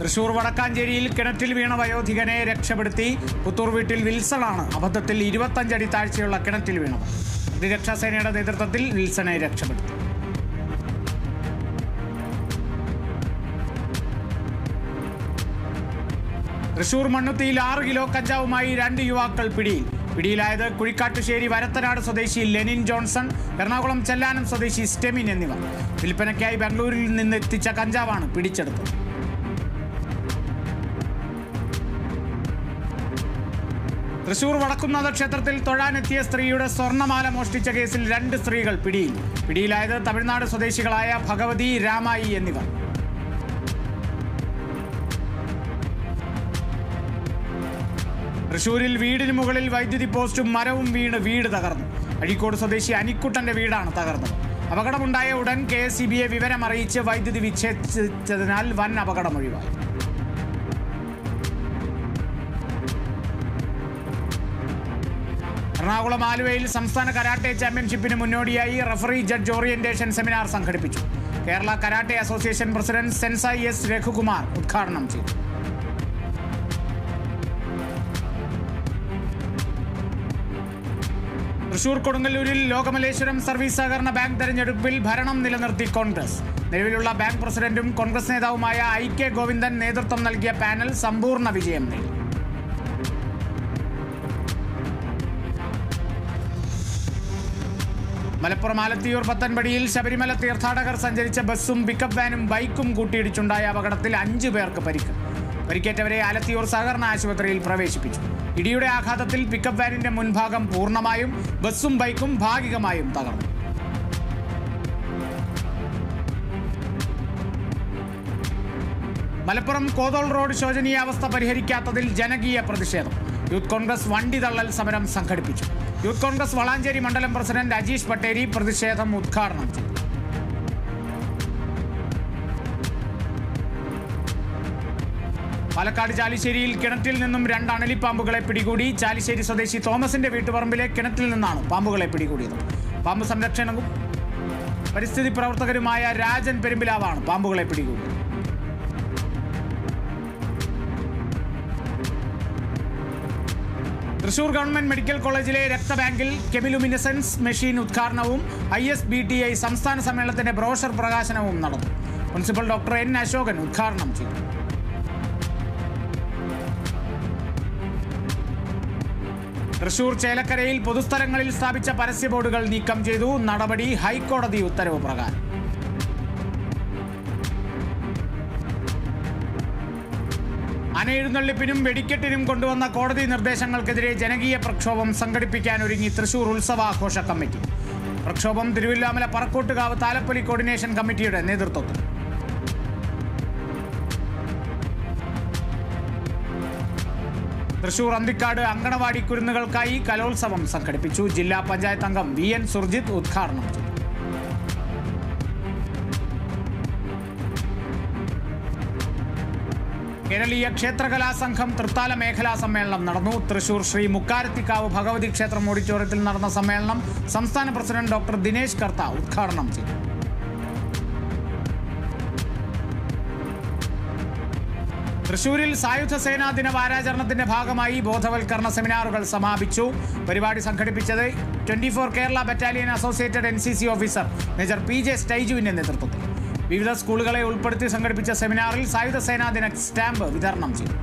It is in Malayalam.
തൃശൂർ വടക്കാഞ്ചേരിയിൽ കിണറ്റിൽ വീണ വയോധികനെ രക്ഷപ്പെടുത്തി. പുത്തൂർ വീട്ടിൽ വിൽസണാണ് അബദ്ധത്തിൽ 25 അടി താഴ്ചയുള്ള കിണറ്റിൽ വീണത്. പ്രതിരക്ഷാസേനയുടെ നേതൃത്വത്തിൽ വിൽസണെ രക്ഷപ്പെടുത്തി. തൃശൂർ മണ്ണുത്തിയിൽ 6 കിലോ കഞ്ചാവുമായി 2 യുവാക്കൾ പിടിയിലായത് കുഴിക്കാട്ടുശ്ശേരി വരത്തനാട് സ്വദേശി ലെനിൻ ജോൺസൺ, എറണാകുളം ചെല്ലാനം സ്വദേശി സ്റ്റെമിൻ എന്നിവർ. വിൽപ്പനയ്ക്കായി ബാംഗ്ലൂരിൽ നിന്ന് എത്തിച്ച കഞ്ചാവാണ് പിടിച്ചെടുത്തത്. തൃശൂർ വടക്കുംനാഥ ക്ഷേത്രത്തിൽ തൊഴാനെത്തിയ സ്ത്രീയുടെ സ്വർണ്ണമാല മോഷ്ടിച്ച കേസിൽ 2 സ്ത്രീകൾ പിടിയിലായത് തമിഴ്നാട് സ്വദേശികളായ ഭഗവതി, രാമായി എന്നിവർ. തൃശൂരിൽ വീടിന് മുകളിൽ വൈദ്യുതി പോസ്റ്റും മരവും വീട് തകർന്നു. അഴീക്കോട് സ്വദേശി അനിക്കുട്ടന്റെ വീടാണ് തകർന്നത്. അപകടമുണ്ടായ ഉടൻ KSEBയെ വിവരം അറിയിച്ച് വൈദ്യുതി വിച്ഛേദിച്ചതിനാൽ വൻ അപകടം ഒഴിവായി. എറണാകുളം ആലുവയിൽ സംസ്ഥാന കരാട്ടെ ചാമ്പ്യൻഷിപ്പിന് മുന്നോടിയായി റഫറി ജഡ്ജ് ഓറിയന്റേഷൻ സെമിനാർ സംഘടിപ്പിച്ചു. Kerala karate association president sensei S Raghukumar ഉദ്ഘാടനം ചെയ്തു. തൃശൂർ കൊടുങ്ങല്ലൂരിൽ ലോകമല്ലേശ്വരം സർവീസ് സഹകരണ ബാങ്ക് തെരഞ്ഞെടുപ്പിൽ ഭരണം നിലനിർത്തി കോൺഗ്രസ്. നിലവിലുള്ള ബാങ്ക് പ്രസിഡന്റും കോൺഗ്രസ് നേതാവുമായ IK ഗോവിന്ദൻ നേതൃത്വം നൽകിയ പാനൽ സമ്പൂർണ്ണ വിജയം നേടി. മലപ്പുറം ആലത്തിയൂർ പത്തൻപടിയിൽ ശബരിമല തീർത്ഥാടകർ സഞ്ചരിച്ച ബസ്സും പിക്കപ്പ് വാനും ബൈക്കും കൂട്ടിയിടിച്ചുണ്ടായ അപകടത്തിൽ 5 പേർക്ക് പരിക്കേറ്റവരെ ആലത്തിയൂർ സഹകരണ ആശുപത്രിയിൽ പ്രവേശിപ്പിച്ചു. ഇടിയുടെ ആഘാതത്തിൽ പിക്കപ്പ് വാനിന്റെ മുൻഭാഗം പൂർണ്ണമായും ബസ്സും ബൈക്കും ഭാഗികമായും തകർന്നു. മലപ്പുറം കോതോൾ റോഡ് ശോചനീയാവസ്ഥ പരിഹരിക്കാത്തതിൽ ജനകീയ പ്രതിഷേധം. യൂത്ത് കോൺഗ്രസ് വണ്ടി തള്ളൽ സമരം സംഘടിപ്പിച്ചു. യൂത്ത് കോൺഗ്രസ് വളാഞ്ചേരി മണ്ഡലം പ്രസിഡന്റ് അജീഷ് പട്ടേരി പ്രതിഷേധം ഉദ്ഘാടനം ചെയ്തു. പാലക്കാട് ചാലിശ്ശേരിയിൽ കിണറ്റിൽ നിന്നും 2 അണലിപ്പാമ്പുകളെ പിടികൂടി. ചാലിശ്ശേരി സ്വദേശി തോമസിന്റെ വീട്ടുപറമ്പിലെ കിണറ്റിൽ നിന്നാണ് പാമ്പുകളെ പിടികൂടിയത്. പാമ്പ് സംരക്ഷണവും പരിസ്ഥിതി പ്രവർത്തകരുമായ രാജൻ പെരുമ്പിലാവാണ് പാമ്പുകളെ പിടികൂടിയത്. തൃശൂർ ഗവൺമെന്റ് മെഡിക്കൽ കോളേജിലെ രക്തബാങ്കിൽ കെമിലുമിനസൻസ് മെഷീൻ ഉദ്ഘാടനവും ISBTI സംസ്ഥാന സമ്മേളനത്തിന്റെ ബ്രോഷർ പ്രകാശനവും നടന്നു. പ്രിൻസിപ്പൽ ഡോക്ടർ N അശോകൻ ഉദ്ഘാടനം ചെയ്തു. തൃശൂർ ചേലക്കരയിൽ പൊതുസ്ഥലങ്ങളിൽ സ്ഥാപിച്ച പരസ്യ ബോർഡുകൾ നീക്കം ചെയ്തു. നടപടി ഹൈക്കോടതി ഉത്തരവ് പ്രകാരം. അനയെഴുന്നള്ളിപ്പിനും വെടിക്കെട്ടിനും കൊണ്ടുവന്ന കോടതി നിർദ്ദേശങ്ങൾക്കെതിരെ ജനകീയ പ്രക്ഷോഭം സംഘടിപ്പിക്കാൻ ഒരുങ്ങി തൃശൂർ ഉത്സവാഘോഷ കമ്മിറ്റി. പ്രക്ഷോഭം തിരുവില്ലാമല പറക്കോട്ടുകാവ് താലപ്പൊലി കോർഡിനേഷൻ കമ്മിറ്റിയുടെ നേതൃത്വത്തിൽ. തൃശൂർ അന്തിക്കാട് അങ്കണവാടി കുരുന്നുകൾക്കായി കലോത്സവം സംഘടിപ്പിച്ചു. ജില്ലാ പഞ്ചായത്ത് അംഗം VN സുർജിത്ത് ഉദ്ഘാടനം ചെയ്തു. കേരളീയ ക്ഷേത്രകലാ സംഘം തൃത്താല മേഖലാ സമ്മേളനം നടന്നു. തൃശൂർ ശ്രീ മുക്കാരത്തിക്കാവ് ഭഗവതി ക്ഷേത്രം ഓഡിറ്റോറിയത്തിൽ നടന്ന സമ്മേളനം സംസ്ഥാന പ്രസിഡന്റ് ഡോക്ടർ ദിനേശ് കർത്ത ഉദ്ഘാടനം ചെയ്തു. തൃശൂരിൽ സായുധ സേനാ ദിന വാരാചരണത്തിന്റെ ഭാഗമായി ബോധവൽക്കരണ സെമിനാറുകൾ സമാപിച്ചു. പരിപാടി സംഘടിപ്പിച്ചത് 24 Kerala battalion associated NCC officer major PJ സ്റ്റൈജുവിന്റെ നേതൃത്വത്തിൽ. വിവിധ സ്കൂളുകളെ ഉൾപ്പെടുത്തി സംഘടിപ്പിച്ച സെമിനാറിൽ സായുധ സേനാ ദിന സ്റ്റാമ്പ് വിതരണം ചെയ്തു.